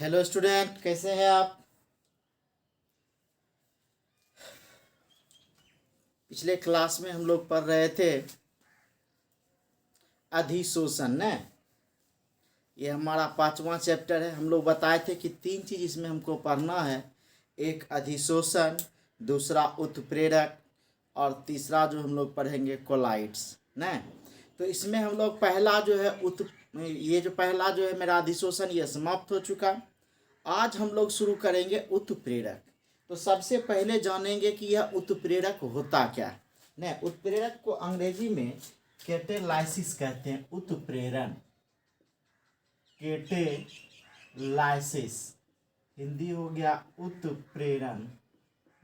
Hello student, कैसे हैं आप। पिछले क्लास में हम लोग पढ़ रहे थे अधिशोषण न। ये हमारा 5वां चैप्टर है। हम लोग बताए थे कि 3 चीज़ इसमें हमको पढ़ना है। एक अधिशोषण, दूसरा उत्प्रेरक और तीसरा जो हम लोग पढ़ेंगे कोलाइड्स न। तो इसमें हम लोग पहला जो है ये जो पहला जो है मेरा अधिशोषण ये समाप्त हो चुका। आज हम लोग शुरू करेंगे उत्प्रेरक। तो सबसे पहले जानेंगे कि यह उत्प्रेरक होता क्या है। नहीं, उत्प्रेरक को अंग्रेजी में कैटेलाइसिस कहते हैं। उत्प्रेरण, कैटेलाइसिस, हिंदी हो गया उत्प्रेरण।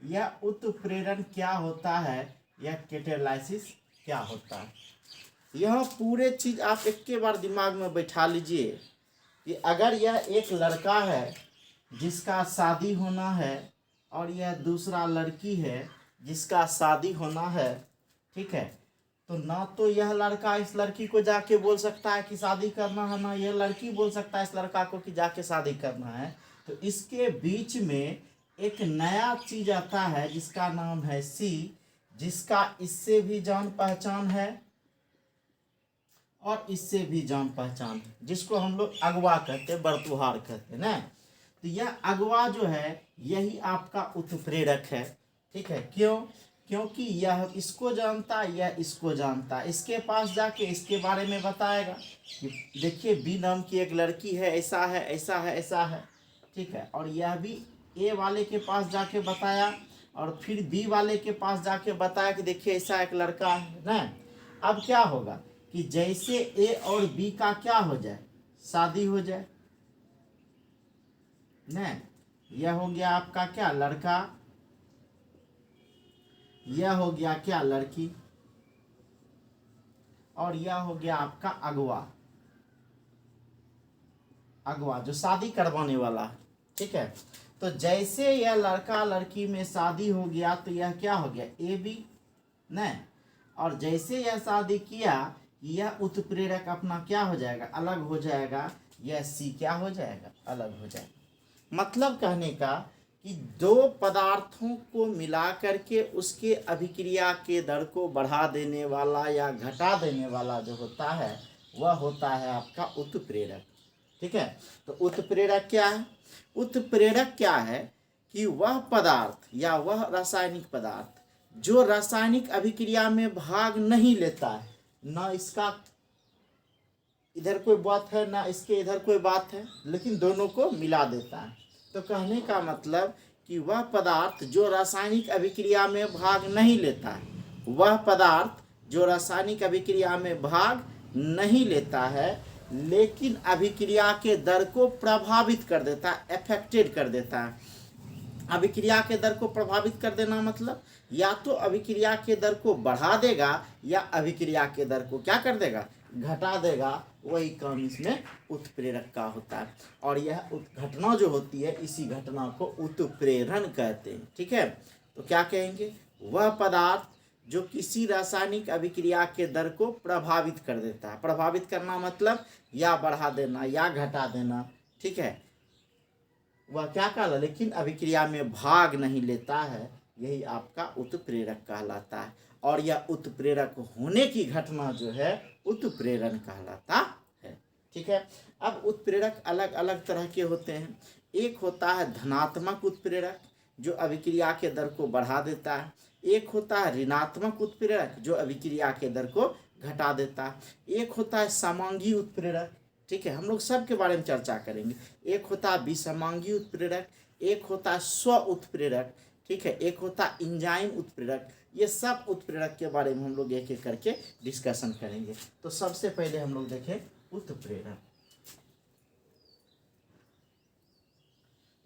यह उत्प्रेरण क्या होता है, यह कैटेलाइसिस क्या होता है, यह पूरे चीज आप एक के बार दिमाग में बैठा लीजिए कि अगर यह एक लड़का है जिसका शादी होना है और यह दूसरा लड़की है जिसका शादी होना है, ठीक है, तो ना तो यह लड़का इस लड़की को जाके बोल सकता है कि शादी करना है, ना यह लड़की बोल सकता है इस लड़का को कि जाके शादी करना है। तो इसके बीच में एक नया चीज आता है जिसका नाम है सी, जिसका इससे भी जान पहचान है और इससे भी जान पहचान है, जिसको हम लोग अगवा कहते हैं, बरतुहार कहते हैं ना। तो यह अगवा जो है यही आपका उत्प्रेरक है, ठीक है। क्यों? क्योंकि यह इसको जानता है, यह इसको जानता है। इसके पास जाके इसके बारे में बताएगा कि देखिए बी नाम की एक लड़की है, ऐसा है ऐसा है ऐसा है, ठीक है। और यह भी ए वाले के पास जाके बताया और फिर बी वाले के पास जाके बताया कि देखिए ऐसा एक लड़का है ना। अब क्या होगा कि जैसे ए और बी का क्या हो जाए, शादी हो जाए न। यह हो गया आपका क्या, लड़का, यह हो गया क्या, लड़की, और यह हो गया आपका अगवा, अगवा जो शादी करवाने वाला है, ठीक है। तो जैसे यह लड़का लड़की में शादी हो गया तो यह क्या हो गया, ए बी न। और जैसे यह शादी किया, यह उत्प्रेरक अपना क्या हो जाएगा, अलग हो जाएगा। यह सी क्या हो जाएगा, अलग हो जाएगा। मतलब कहने का कि दो पदार्थों को मिला करके उसके अभिक्रिया के दर को बढ़ा देने वाला या घटा देने वाला जो होता है वह होता है आपका उत्प्रेरक, ठीक है। तो उत्प्रेरक क्या है? उत्प्रेरक क्या है कि वह पदार्थ या वह रासायनिक पदार्थ जो रासायनिक अभिक्रिया में भाग नहीं लेता है, ना इसका इधर कोई बात है ना इसके इधर कोई बात है, लेकिन दोनों को मिला देता है। तो कहने का मतलब कि वह पदार्थ जो रासायनिक अभिक्रिया में भाग नहीं लेता है, वह पदार्थ जो रासायनिक अभिक्रिया में भाग नहीं लेता है लेकिन अभिक्रिया के दर को प्रभावित कर देता है, अफेक्टेड कर देता है। अभिक्रिया के दर को प्रभावित कर देना मतलब या तो अभिक्रिया के दर को बढ़ा देगा या अभिक्रिया के दर को क्या कर देगा, घटा देगा। वही काम इसमें उत्प्रेरक का होता है। और यह घटना जो होती है इसी घटना को उत्प्रेरण कहते हैं, ठीक है। तो क्या कहेंगे, वह पदार्थ जो किसी रासायनिक अभिक्रिया के दर को प्रभावित कर देता है। प्रभावित करना मतलब या बढ़ा देना या घटा देना, ठीक है। वह क्या कहला, लेकिन अभिक्रिया में भाग नहीं लेता है, यही आपका उत्प्रेरक कहलाता है। और यह उत्प्रेरक होने की घटना जो है उत्प्रेरण कहलाता है, ठीक है। अब उत्प्रेरक अलग अलग तरह के होते हैं। एक होता है धनात्मक उत्प्रेरक जो अभिक्रिया के दर को बढ़ा देता है। एक होता है ऋणात्मक उत्प्रेरक जो अभिक्रिया के दर को घटा देता है। एक होता है समांगी उत्प्रेरक, ठीक है, हम लोग सब के बारे में चर्चा करेंगे। एक होता है विसमांगी उत्प्रेरक, एक होता है स्व उत्प्रेरक, ठीक है, एक होता है इंजाइम उत्प्रेरक। ये सब उत्प्रेरक के बारे में हम लोग एक एक करके डिस्कशन करेंगे। तो सबसे पहले हम लोग देखें उत्प्रेरक।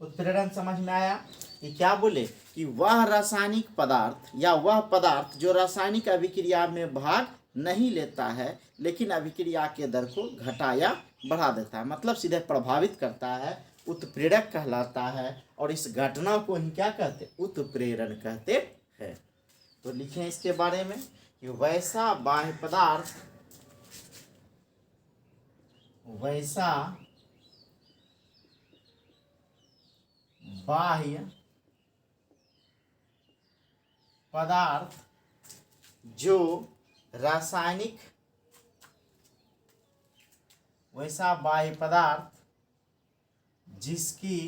उत्प्रेरण समझ में आया कि क्या बोले कि वह रासायनिक पदार्थ या वह पदार्थ जो रासायनिक अभिक्रिया में भाग नहीं लेता है लेकिन अभिक्रिया के दर को घटा या बढ़ा देता है, मतलब सीधे प्रभावित करता है, उत्प्रेरक कहलाता है। और इस घटना को ही क्या कहते, उत्प्रेरण कहते हैं। तो लिखें इसके बारे में कि वैसा बाह्य पदार्थ, वैसा बाह्य पदार्थ जो रासायनिक, वैसा बाह्य पदार्थ जिसकी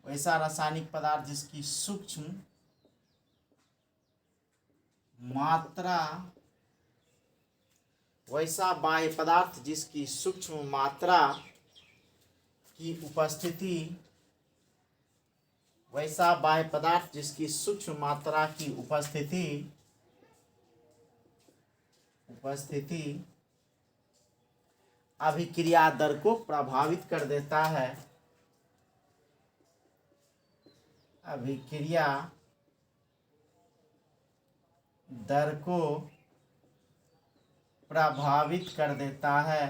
वैसा रासायनिक पदार्थ जिसकी सूक्ष्म मात्रा, वैसा बाह्य पदार्थ जिसकी सूक्ष्म मात्रा की उपस्थिति, वैसा बाह्य पदार्थ जिसकी सूक्ष्म मात्रा की उपस्थिति अभिक्रिया दर को प्रभावित कर देता है। अभिक्रिया दर को प्रभावित कर देता है,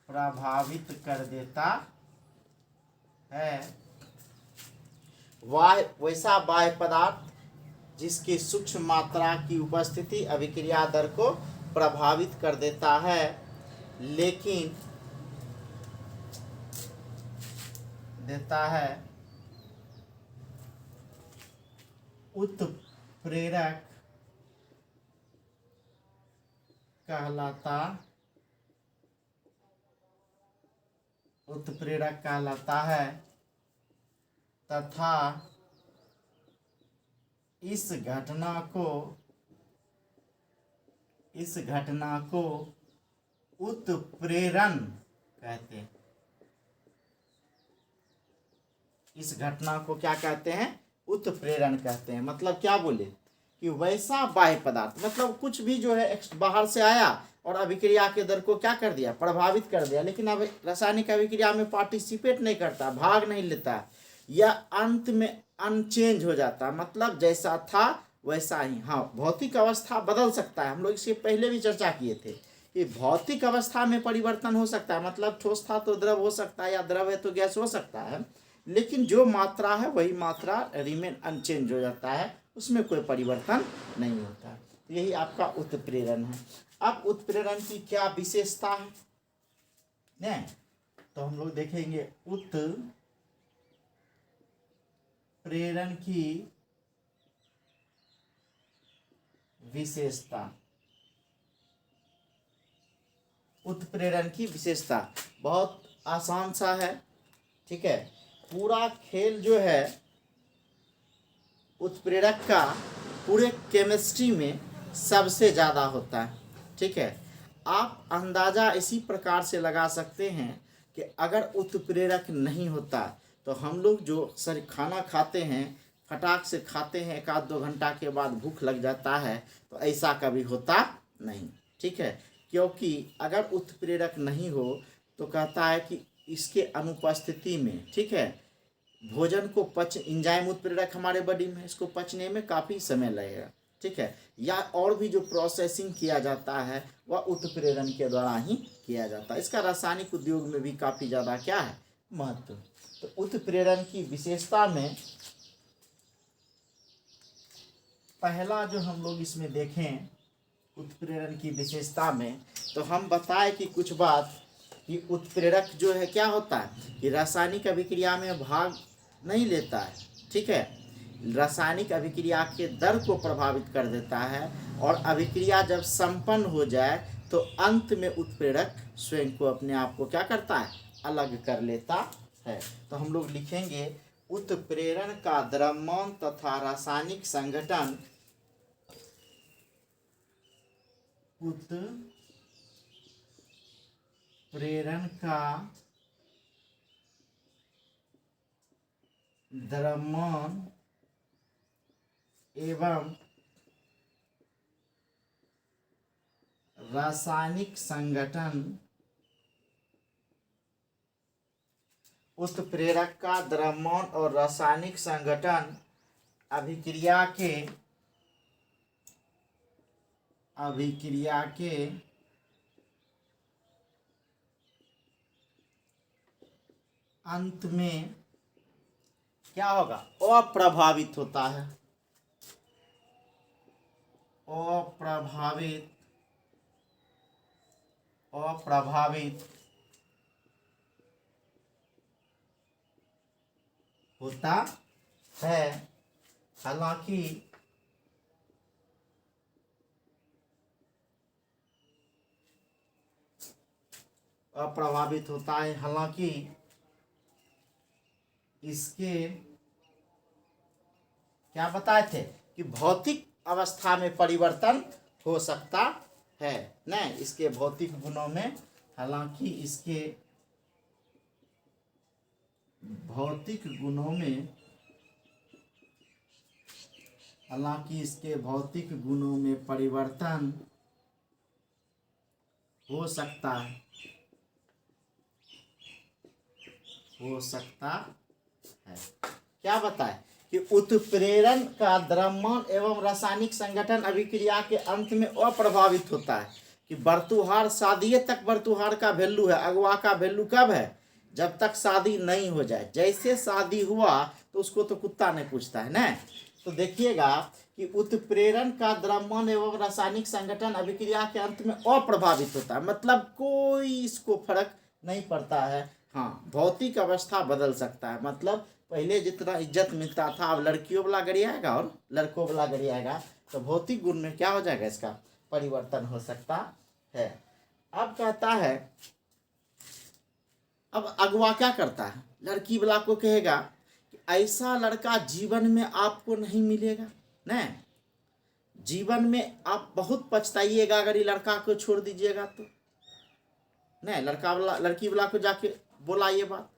प्रभावित कर देता है। वैसा बाह्य पदार्थ जिसकी सूक्ष्म मात्रा की उपस्थिति अभिक्रिया दर को प्रभावित कर देता है, लेकिन उत्प्रेरक कहलाता है तथा इस घटना को उत्प्रेरण कहते हैं। इस घटना को क्या कहते हैं? उत्प्रेरण कहते हैं। मतलब क्या बोले कि वैसा बाह्य पदार्थ, मतलब कुछ भी जो है बाहर से आया और अभिक्रिया के दर को क्या कर दिया? प्रभावित कर दिया, लेकिन अब रासायनिक अभिक्रिया में पार्टिसिपेट नहीं करता, भाग नहीं लेता, या अंत में अनचेंज हो जाता, मतलब जैसा था वैसा ही। हाँ, भौतिक अवस्था बदल सकता है। हम लोग इसके पहले भी चर्चा किए थे कि भौतिक अवस्था में परिवर्तन हो सकता है, मतलब ठोस था तो द्रव हो सकता है, या द्रव है तो गैस हो सकता है, लेकिन जो मात्रा है वही मात्रा रिमेन अनचेंज हो जाता है, उसमें कोई परिवर्तन नहीं होता। तो यही आपका उत्प्रेरण है। अब उत्प्रेरण की क्या विशेषता है ने? तो हम लोग देखेंगे उत्प्रेरण की विशेषता। उत्प्रेरण की विशेषता बहुत आसान सा है, ठीक है। पूरा खेल जो है उत्प्रेरक का पूरे केमिस्ट्री में सबसे ज़्यादा होता है, ठीक है। आप अंदाज़ा इसी प्रकार से लगा सकते हैं कि अगर उत्प्रेरक नहीं होता तो हम लोग जो खाना खाते हैं, फटाक से खाते हैं, 1-2 घंटा के बाद भूख लग जाता है, तो ऐसा कभी होता नहीं, ठीक है। क्योंकि अगर उत्प्रेरक नहीं हो तो कहता है कि इसके अनुपस्थिति में, ठीक है, भोजन को एंजाइम उत्प्रेरक हमारे बॉडी में, इसको पचने में काफ़ी समय लगेगा, ठीक है। या और भी जो प्रोसेसिंग किया जाता है वह उत्प्रेरण के द्वारा ही किया जाता है। इसका रासायनिक उद्योग में भी काफ़ी ज़्यादा क्या है? महत्व। तो उत्प्रेरण की विशेषता में पहला जो हम लोग इसमें देखें उत्प्रेरण की विशेषता में, तो हम बताएं कि कुछ बात कि उत्प्रेरक जो है क्या होता है कि रासायनिक अभिक्रिया में भाग नहीं लेता है, ठीक है। रासायनिक अभिक्रिया के दर को प्रभावित कर देता है, और अभिक्रिया जब संपन्न हो जाए तो अंत में उत्प्रेरक स्वयं को अपने आप को क्या करता है? अलग कर लेता है। तो हम लोग लिखेंगे उत्प्रेरण का द्रव्यमान तथा रासायनिक संघटन। उत्प्रेरण का द्रव्यमान एवं रासायनिक संघटन। उत्प्रेरक का द्रव्यमान और रासायनिक संघटन अभिक्रिया के अंत में क्या होगा? अप्रभावित होता है। अप्रभावित अप्रभावित होता है। हालांकि अप्रभावित होता है, हालांकि इसके क्या बताए थे कि भौतिक अवस्था में परिवर्तन हो सकता है न, इसके भौतिक गुणों में, हालांकि इसके भौतिक गुणों में, हालांकि इसके भौतिक गुणों में परिवर्तन हो सकता है, हो सकता है। क्या बताए कि उत्प्रेरण का द्रव्यमान एवं रासायनिक संगठन अभिक्रिया के अंत में अप्रभावित होता है। कि बर्तुहार शादी तक बर्तुहार का वैल्यू है, अगवा का वैल्यू कब है, जब तक शादी नहीं हो जाए। जैसे शादी हुआ तो उसको तो कुत्ता नहीं पूछता है ना। तो देखिएगा कि उत्प्रेरण का द्रव्यमान एवं रासायनिक संगठन अभिक्रिया के अंत में अप्रभावित होता है, मतलब कोई इसको फर्क नहीं पड़ता है। हाँ, भौतिक अवस्था बदल सकता है, मतलब पहले जितना इज्जत मिलता था अब लड़कियों वाला गड़ी आएगा और लड़कों वाला गड़ी आएगा, तो भौतिक गुण में क्या हो जाएगा, इसका परिवर्तन हो सकता है। अब कहता है, अब अगवा क्या करता है, लड़की वाला को कहेगा कि ऐसा लड़का जीवन में आपको नहीं मिलेगा न, जीवन में आप बहुत पछताइएगा अगर ये लड़का को छोड़ दीजिएगा तो न। लड़का वाला लड़की वाला को जाके बोला ये बात।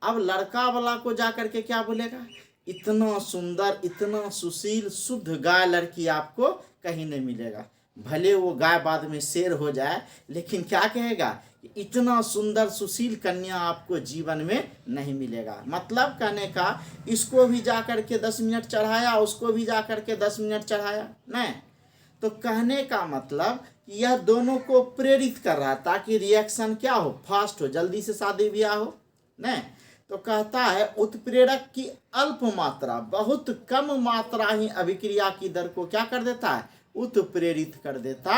अब लड़का वाला को जा करके क्या बोलेगा, इतना सुंदर, इतना सुशील, शुद्ध गाय लड़की आपको कहीं नहीं मिलेगा। भले वो गाय बाद में शेर हो जाए, लेकिन क्या कहेगा, इतना सुंदर सुशील कन्या आपको जीवन में नहीं मिलेगा। मतलब कहने का, इसको भी जा करके 10 मिनट चढ़ाया, उसको भी जा करके 10 मिनट चढ़ाया नहीं। तो कहने का मतलब यह दोनों को प्रेरित कर रहा है ताकि रिएक्शन क्या हो, फास्ट हो, जल्दी से शादी ब्याह हो नहीं। तो कहता है उत्प्रेरक की अल्प मात्रा, बहुत कम मात्रा ही अभिक्रिया की दर को क्या कर देता है, उत्प्रेरित कर देता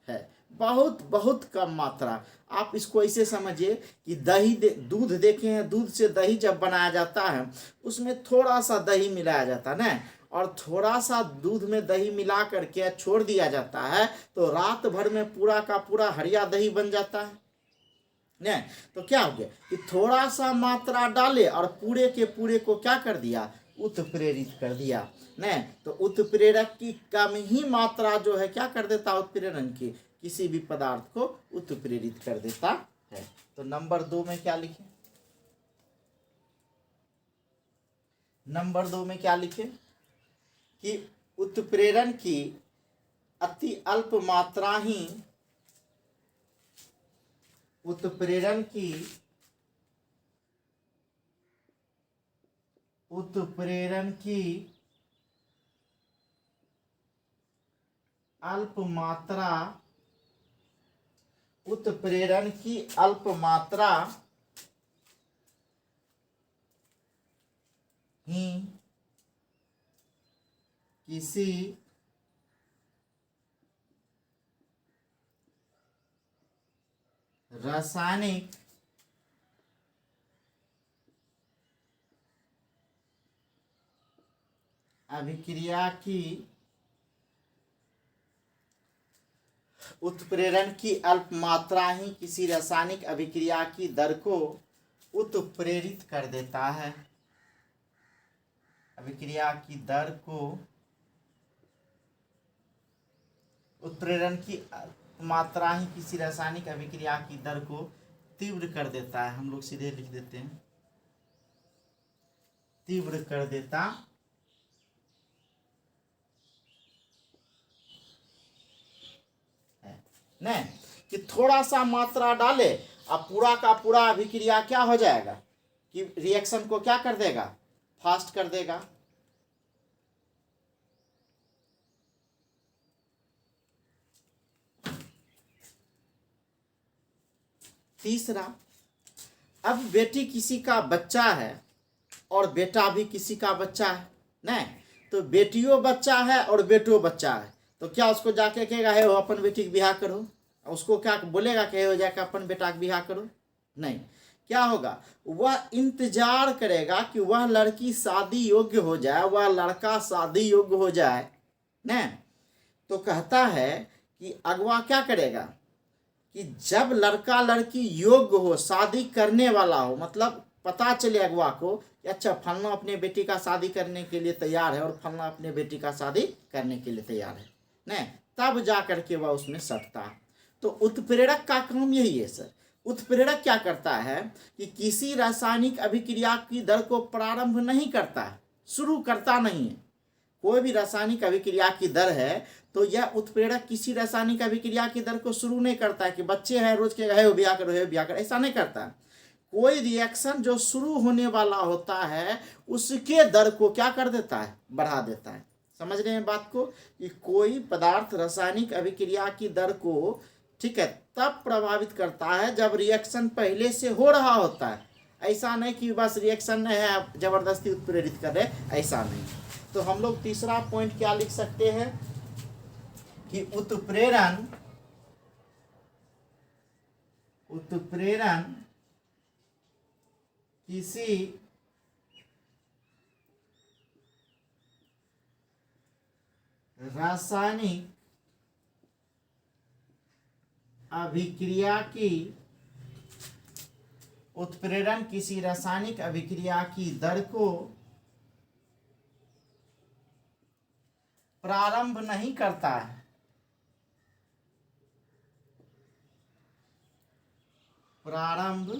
है। बहुत बहुत कम मात्रा। आप इसको ऐसे समझिए कि दही दूध देखे हैं, दूध से दही जब बनाया जाता है उसमें थोड़ा सा दही मिलाया जाता है ना, और थोड़ा सा दूध में दही मिला करके छोड़ दिया जाता है तो रात भर में पूरा का पूरा हरिया दही बन जाता है नहीं। तो क्या हो गया कि थोड़ा सा मात्रा डाले और पूरे के पूरे को क्या कर दिया, उत्प्रेरित कर दिया नहीं। तो उत्प्रेरक की कम ही मात्रा जो है क्या कर देता, उत्प्रेरण की किसी भी पदार्थ को उत्प्रेरित कर देता है। तो नंबर 2 में क्या लिखे, नंबर 2 में क्या लिखे कि उत्प्रेरण की अति अल्प मात्रा ही, उत्प्रेरण की अल्प मात्रा, उत्प्रेरण की अल्प मात्रा ही किसी रासायनिक अभिक्रिया की, उत्प्रेरण की अल्प मात्रा ही किसी रासायनिक अभिक्रिया की दर को उत्प्रेरित कर देता है। अभिक्रिया की दर को, उत्प्रेरण की मात्रा ही किसी रासायनिक अभिक्रिया की दर को तीव्र कर देता है। हम लोग सीधे लिख देते हैं, तीव्र कर देता है नहीं। कि थोड़ा सा मात्रा डाले अब पूरा का पूरा अभिक्रिया क्या हो जाएगा कि रिएक्शन को क्या कर देगा, फास्ट कर देगा। तीसरा, अब बेटी किसी का बच्चा है और बेटा भी किसी का बच्चा है नहीं। तो बेटियों बच्चा है और बेटो बच्चा है, तो क्या उसको जाके कहेगा है वो अपन बेटी के ब्याह करो उसको क्या बोलेगा कि हो जाएगा अपन बेटा का ब्याह करो? नहीं। क्या होगा, वह इंतजार करेगा कि वह लड़की शादी योग्य हो जाए, वह लड़का शादी योग्य हो जाए न। तो कहता है कि अगवा क्या करेगा कि जब लड़का लड़की योग्य हो, शादी करने वाला हो, मतलब पता चले अगवा को कि अच्छा फलना अपने बेटी का शादी करने के लिए तैयार है और फलना अपने बेटी का शादी करने के लिए तैयार है न, तब जा करके वह उसमें सटता है। तो उत्प्रेरक का काम यही है सर। उत्प्रेरक क्या करता है कि किसी रासायनिक अभिक्रिया की दर को प्रारंभ नहीं करता है, शुरू करता नहीं है। कोई भी रासायनिक अभिक्रिया की दर है तो यह उत्प्रेरक किसी रासायनिक अभिक्रिया की दर को शुरू नहीं करता है कि बच्चे हैं रोज के है ब्याह करो है ब्याह करो, ऐसा नहीं करता। कोई रिएक्शन जो शुरू होने वाला होता है उसके दर को क्या कर देता है, बढ़ा देता है। समझ रहे हैं बात को, कि कोई पदार्थ रासायनिक अभिक्रिया की दर को, ठीक है, तब प्रभावित करता है जब रिएक्शन पहले से हो रहा होता है। ऐसा नहीं कि बस रिएक्शन है जबरदस्ती उत्प्रेरित कर रहे, ऐसा नहीं। तो हम लोग तीसरा पॉइंट क्या लिख सकते हैं कि उत्प्रेरण किसी रासायनिक अभिक्रिया की उत्प्रेरण किसी रासायनिक अभिक्रिया की दर को प्रारंभ नहीं करता है, प्रारंभ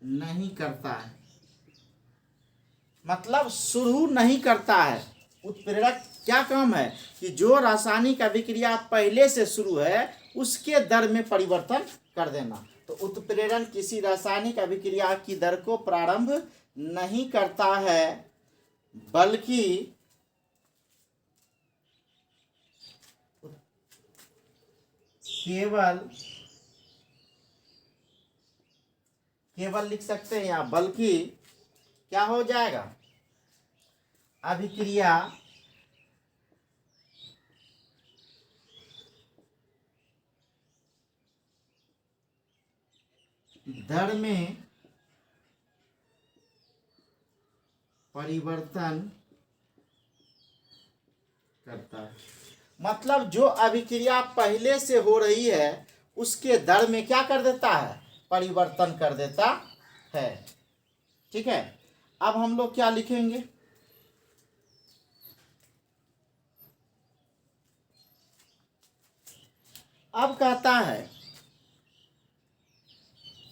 नहीं करता है, मतलब शुरू नहीं करता है। उत्प्रेरक क्या काम है कि जो रासायनिक अभिक्रिया पहले से शुरू है उसके दर में परिवर्तन कर देना। तो उत्प्रेरण किसी रासायनिक अभिक्रिया की दर को प्रारंभ नहीं करता है, बल्कि केवल लिख सकते हैं यहाँ, बल्कि क्या हो जाएगा, अभिक्रिया दर में परिवर्तन करता है। मतलब जो अभिक्रिया पहले से हो रही है उसके दर में क्या कर देता है, परिवर्तन कर देता है। ठीक है, अब हम लोग क्या लिखेंगे, अब कहता है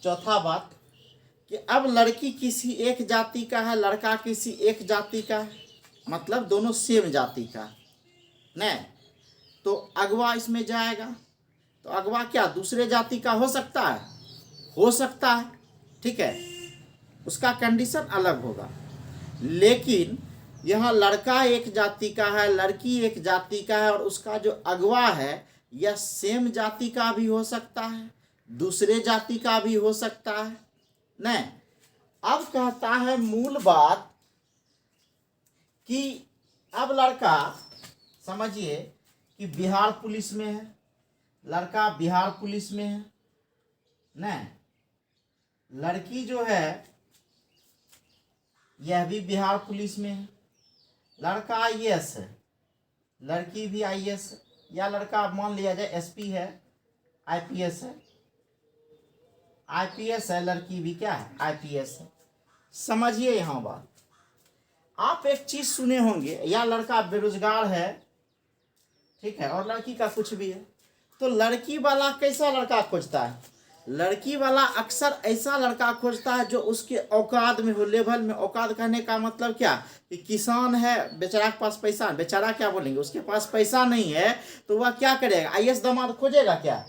चौथा बात कि अब लड़की किसी एक जाति का है, लड़का किसी एक जाति का है, मतलब दोनों सेम जाति का न, तो अगवा इसमें जाएगा। तो अगवा क्या दूसरे जाति का हो सकता है, हो सकता है, ठीक है, उसका कंडीशन अलग होगा। लेकिन यहाँ लड़का एक जाति का है, लड़की एक जाति का है, और उसका जो अगवा है यह सेम जाति का भी हो सकता है, दूसरे जाति का भी हो सकता है न। अब कहता है मूल बात कि अब लड़का समझिए कि बिहार पुलिस में है, लड़का बिहार पुलिस में है न, लड़की जो है यह भी बिहार पुलिस में है, लड़का आईएएस है, लड़की भी आईएएस है, या लड़का मान लिया जाए एसपी है, आईपीएस है, आईपीएस है, लड़की भी क्या है आईपीएस है। समझिए यहाँ बात, आप एक चीज सुने होंगे, या लड़का बेरोजगार है, ठीक है, और लड़की का कुछ भी है, तो लड़की वाला कैसा लड़का खोजता है, लड़की वाला अक्सर ऐसा लड़का खोजता है जो उसके औकात में हो, लेवल में। औकात कहने का मतलब क्या कि किसान है, बेचारा के पास पैसा, बेचारा क्या बोलेंगे, उसके पास पैसा नहीं है, तो वह क्या करेगा, आईएएस दामाद खोजेगा क्या,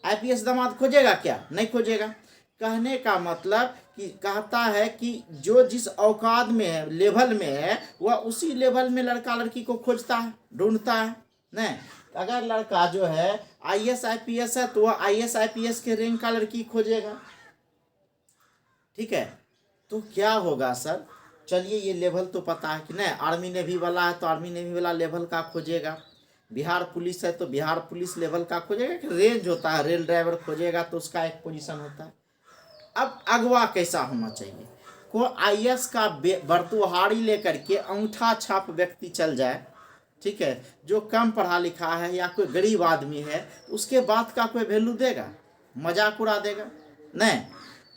आईपीएस दामाद खोजेगा क्या, नहीं खोजेगा। कहने का मतलब कि कहता है कि जो जिस औकात में है, लेवल में है, वह उसी लेवल में लड़का लड़की को खोजता है, ढूंढता है नहीं। अगर लड़का जो है आईएएस आईपीएस है तो वह आईएएस आईपीएस के रैंक का लड़की खोजेगा, ठीक है। तो क्या होगा सर, चलिए ये लेवल तो पता है कि नहीं, आर्मी नेवी वाला है तो आर्मी नेवी वाला लेवल का खोजेगा, बिहार पुलिस है तो बिहार पुलिस लेवल का खोजेगा कि रेंज होता है, रेल ड्राइवर खोजेगा तो उसका एक पोजीशन होता है। अब अगवा कैसा होना चाहिए? को आईएएस का बरतुहाड़ी लेकर के अंगूठा छाप व्यक्ति चल जाए, ठीक है, जो कम पढ़ा लिखा है या कोई गरीब आदमी है, उसके बात का कोई वैल्यू देगा? मजाक उड़ा देगा? नहीं।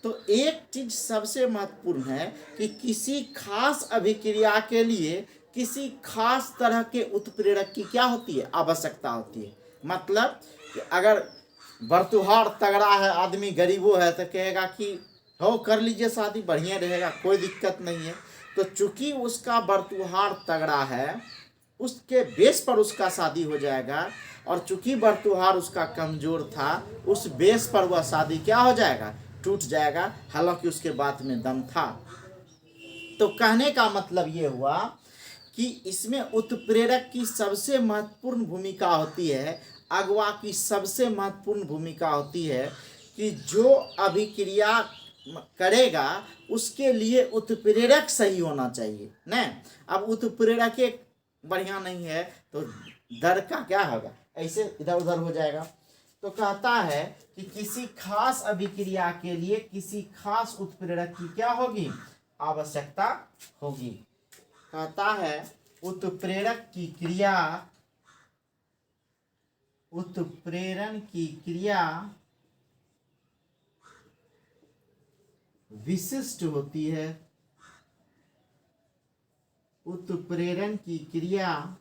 तो एक चीज सबसे महत्वपूर्ण है कि किसी खास अभिक्रिया के लिए किसी खास तरह के उत्प्रेरक की क्या होती है? आवश्यकता होती है। मतलब कि अगर बरतुहार तगड़ा है, आदमी गरीबो है, तो कहेगा कि हो कर लीजिए शादी, बढ़िया रहेगा, कोई दिक्कत नहीं है। तो चूंकि उसका बरतुहार तगड़ा है, उसके बेस पर उसका शादी हो जाएगा, और चूंकि बरतुहार उसका कमजोर था, उस बेस पर वह शादी क्या हो जाएगा? टूट जाएगा, हालांकि उसके बात में दम था। तो कहने का मतलब ये हुआ कि इसमें उत्प्रेरक की सबसे महत्वपूर्ण भूमिका होती है, अगवा की सबसे महत्वपूर्ण भूमिका होती है कि जो अभिक्रिया करेगा उसके लिए उत्प्रेरक सही होना चाहिए न। अब उत्प्रेरक एक बढ़िया नहीं है तो दर का क्या होगा? ऐसे इधर उधर हो जाएगा। तो कहता है कि किसी खास अभिक्रिया के लिए किसी खास उत्प्रेरक की क्या होगी? आवश्यकता होगी। कहता है उत्प्रेरक की क्रिया, उत्प्रेरण की क्रिया विशिष्ट होती है। उत्प्रेरण की क्रिया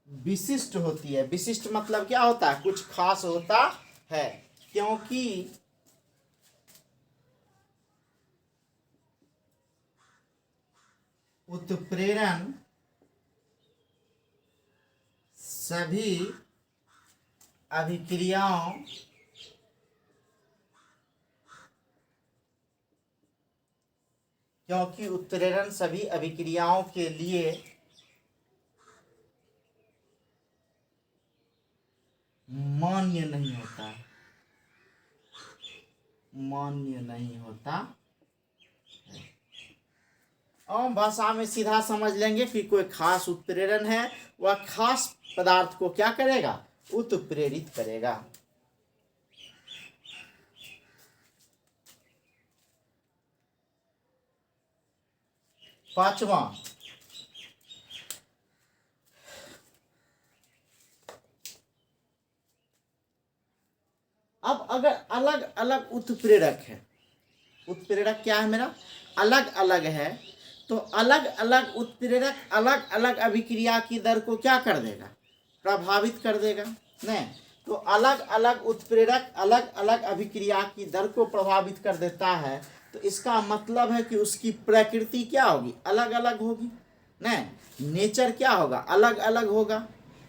विशिष्ट होती है। विशिष्ट मतलब क्या होता है? कुछ खास होता है, क्योंकि उत्प्रेरण सभी अभिक्रियाओं क्योंकि उत्प्रेरण सभी अभिक्रियाओं के लिए मान्य नहीं होता, मान्य नहीं होता। आम भाषा में सीधा समझ लेंगे कि कोई खास उत्प्रेरण है, वह खास पदार्थ को क्या करेगा? उत्प्रेरित करेगा। पांचवा, अब अगर अलग अलग उत्प्रेरक है, उत्प्रेरक क्या है मेरा? अलग अलग है, तो अलग अलग उत्प्रेरक अलग अलग अभिक्रिया की दर को क्या कर देगा? प्रभावित कर देगा नहीं। तो अलग अलग उत्प्रेरक अलग अलग अभिक्रिया की दर को प्रभावित कर देता है, तो इसका मतलब है कि उसकी प्रकृति क्या होगी? अलग अलग होगी नहीं। नेचर क्या होगा? अलग अलग होगा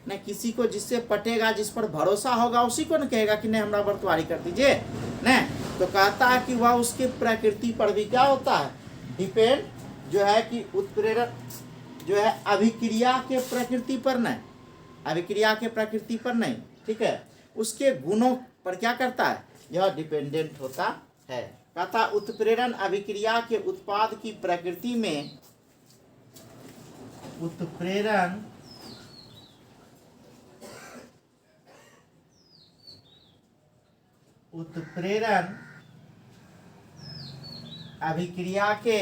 न। किसी को जिससे पटेगा, जिस पर भरोसा होगा, उसी को न कहेगा कि नहीं हमारा बर्तवारी कर दीजिए न। तो कहता है कि वह उसकी प्रकृति पर भी क्या होता है? डिपेंड जो है कि उत्प्रेरक जो है अभिक्रिया के प्रकृति पर नहीं, अभिक्रिया के प्रकृति पर नहीं, ठीक है, उसके गुणों पर क्या करता है? यह डिपेंडेंट होता है। कहता उत्प्रेरण अभिक्रिया के उत्पाद की प्रकृति में, उत्प्रेरण उत्प्रेरण अभिक्रिया के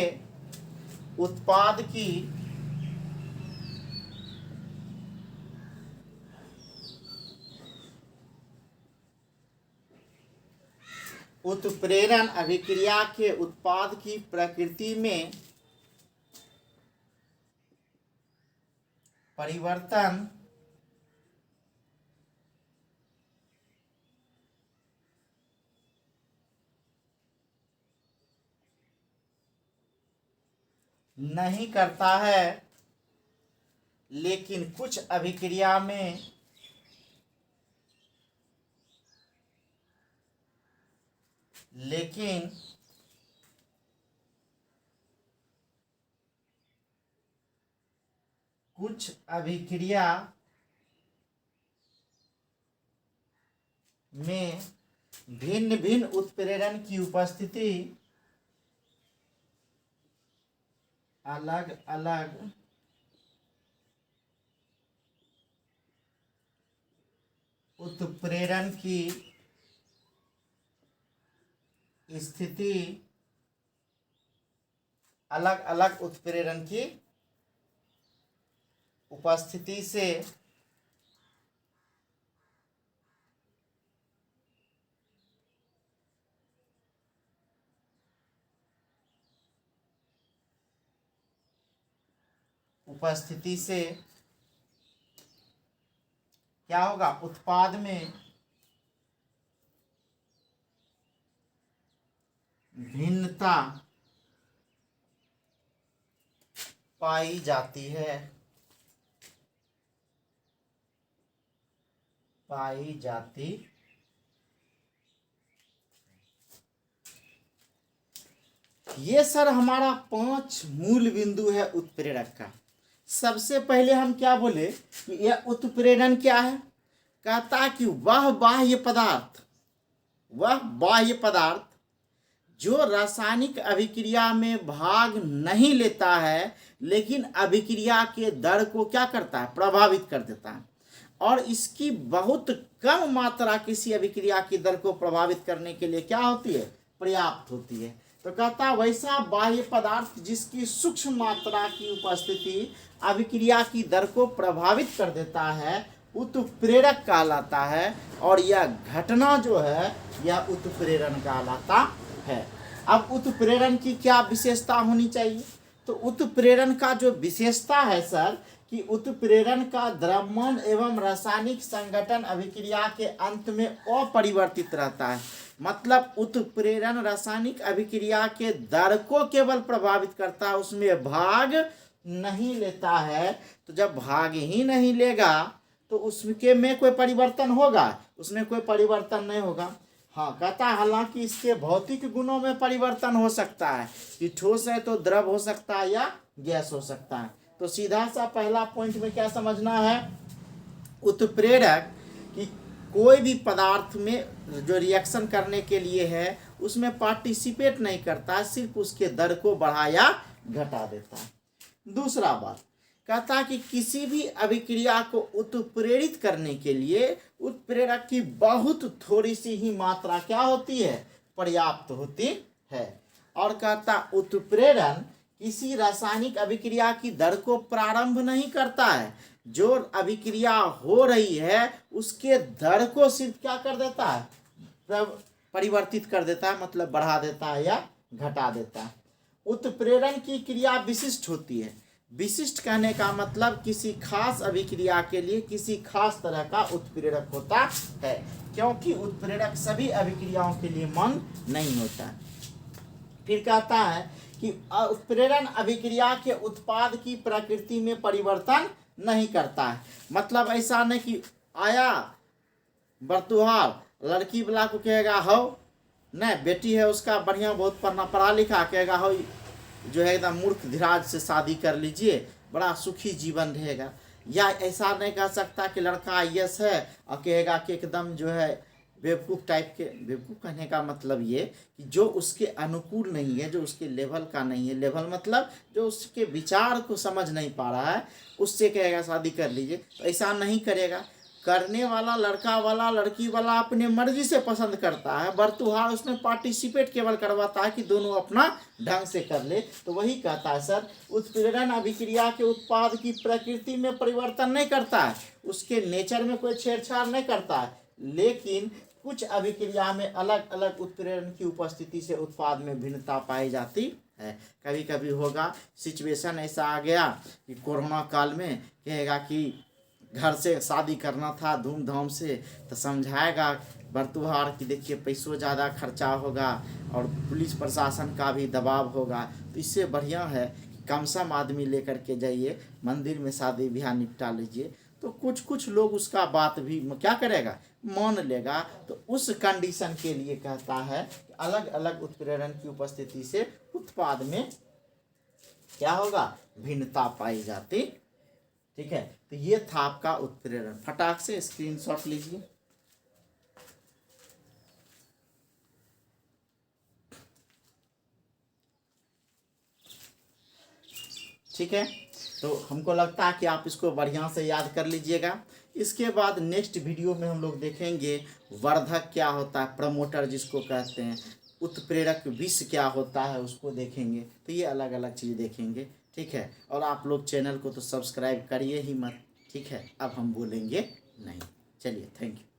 उत्पाद की उत्प्रेरण अभिक्रिया के उत्पाद की प्रकृति में परिवर्तन नहीं करता है, लेकिन कुछ अभिक्रिया में कुछ अभिक्रिया में भिन्न भिन्न उत्प्रेरण की उपस्थिति अलग अलग उत्प्रेरण की स्थिति अलग अलग उत्प्रेरण की उपस्थिति से क्या होगा, उत्पाद में भिन्नता पाई जाती है, ये सर हमारा 5 मूल बिंदु है उत्प्रेरक का। सबसे पहले हम क्या बोले कि यह उत्प्रेरण क्या है। कहता कि वह बाह्य पदार्थ जो रासायनिक अभिक्रिया में भाग नहीं लेता है लेकिन अभिक्रिया के दर को क्या करता है, प्रभावित कर देता है, और इसकी बहुत कम मात्रा किसी अभिक्रिया की दर को प्रभावित करने के लिए क्या होती है, पर्याप्त होती है। तो कहता वैसा बाह्य पदार्थ जिसकी सूक्ष्म मात्रा की उपस्थिति अभिक्रिया की दर को प्रभावित कर देता है उत्प्रेरक कहलाता है, और यह घटना जो है यह उत्प्रेरण कहलाता है। अब उत्प्रेरण की क्या विशेषता होनी चाहिए, तो उत्प्रेरण का जो विशेषता है सर कि उत्प्रेरण का द्रव्यमान एवं रासायनिक संगठन अभिक्रिया के अंत में अपरिवर्तित रहता है। मतलब उत्प्रेरण रासायनिक अभिक्रिया के दर को केवल प्रभावित करता है, उसमें भाग नहीं लेता है। तो जब भाग ही नहीं लेगा तो उसके में कोई परिवर्तन होगा, उसमें कोई परिवर्तन नहीं होगा। हाँ, कहता है हालांकि इसके भौतिक गुणों में परिवर्तन हो सकता है कि ठोस है तो द्रव हो सकता है या गैस हो सकता है। तो सीधा सा पहला पॉइंट में क्या समझना है, उत्प्रेरक कि कोई भी पदार्थ में जो रिएक्शन करने के लिए है उसमें पार्टिसिपेट नहीं करता है, सिर्फ उसके दर को बढ़ा या घटा देता है। दूसरा बात कहता है कि किसी भी अभिक्रिया को उत्प्रेरित करने के लिए उत्प्रेरक की बहुत थोड़ी सी ही मात्रा क्या होती है, पर्याप्त होती है। और कहता उत्प्रेरण किसी रासायनिक अभिक्रिया की दर को प्रारंभ नहीं करता है, जो अभिक्रिया हो रही है उसके दर को सिर्फ क्या कर देता है, परिवर्तित कर देता है, मतलब बढ़ा देता है या घटा देता है। उत्प्रेरण की क्रिया विशिष्ट होती है। विशिष्ट कहने का मतलब किसी खास अभिक्रिया के लिए किसी खास तरह का उत्प्रेरक होता है, क्योंकि उत्प्रेरक सभी अभिक्रियाओं के लिए मान्य नहीं होता है। फिर कहता है कि उत्प्रेरण अभिक्रिया के उत्पाद की प्रकृति में परिवर्तन नहीं करता है। मतलब ऐसा नहीं कि आया बर्तुहार लड़की वाला को कहेगा हो नहीं, बेटी है उसका बढ़िया बहुत पढ़ा लिखा, कहेगा हो जो है एकदम मूर्ख धीराज से शादी कर लीजिए, बड़ा सुखी जीवन रहेगा। या ऐसा नहीं कह सकता कि लड़का आईएएस है और कहेगा कि एकदम जो है बेवकूफ़ टाइप के। बेवकूफ़ कहने का मतलब ये कि जो उसके अनुकूल नहीं है, जो उसके लेवल का नहीं है, लेवल मतलब जो उसके विचार को समझ नहीं पा रहा है, उससे कहेगा शादी कर लीजिए। तो ऐसा नहीं करेगा। करने वाला लड़का वाला लड़की वाला अपने मर्जी से पसंद करता है, बर्तुहार उसमें पार्टिसिपेट केवल करवाता है कि दोनों अपना ढंग से कर ले। तो वही कहता है सर उत्प्रेरण अभिक्रिया के उत्पाद की प्रकृति में परिवर्तन नहीं करता है, उसके नेचर में कोई छेड़छाड़ नहीं करता है, लेकिन कुछ अभिक्रिया में अलग अलग उत्प्रेरण की उपस्थिति से उत्पाद में भिन्नता पाई जाती है। कभी कभी होगा सिचुएशन ऐसा आ गया कि कोरोना काल में कहेगा कि घर से शादी करना था धूमधाम से, तो समझाएगा बर्तुहार कि देखिए पैसों ज़्यादा खर्चा होगा और पुलिस प्रशासन का भी दबाव होगा, तो इससे बढ़िया है कम सम आदमी लेकर के जाइए, मंदिर में शादी ब्याह निपटा लीजिए। तो कुछ लोग उसका बात भी क्या करेगा, मान लेगा। तो उस कंडीशन के लिए कहता है कि अलग अलग उत्प्रेरण की उपस्थिति से उत्पाद में क्या होगा, भिन्नता पाई जाती। ठीक है, तो ये था आपका उत्प्रेरण। फटाक से स्क्रीनशॉट लीजिए। ठीक है, तो हमको लगता है कि आप इसको बढ़िया से याद कर लीजिएगा। इसके बाद नेक्स्ट वीडियो में हम लोग देखेंगे वर्धक क्या होता है, प्रमोटर जिसको कहते हैं, उत्प्रेरक विष क्या होता है उसको देखेंगे। तो ये अलग अलग चीज़ देखेंगे, ठीक है। और आप लोग चैनल को तो सब्सक्राइब करिए ही मत, ठीक है। अब हम बोलेंगे नहीं। चलिए, थैंक यू।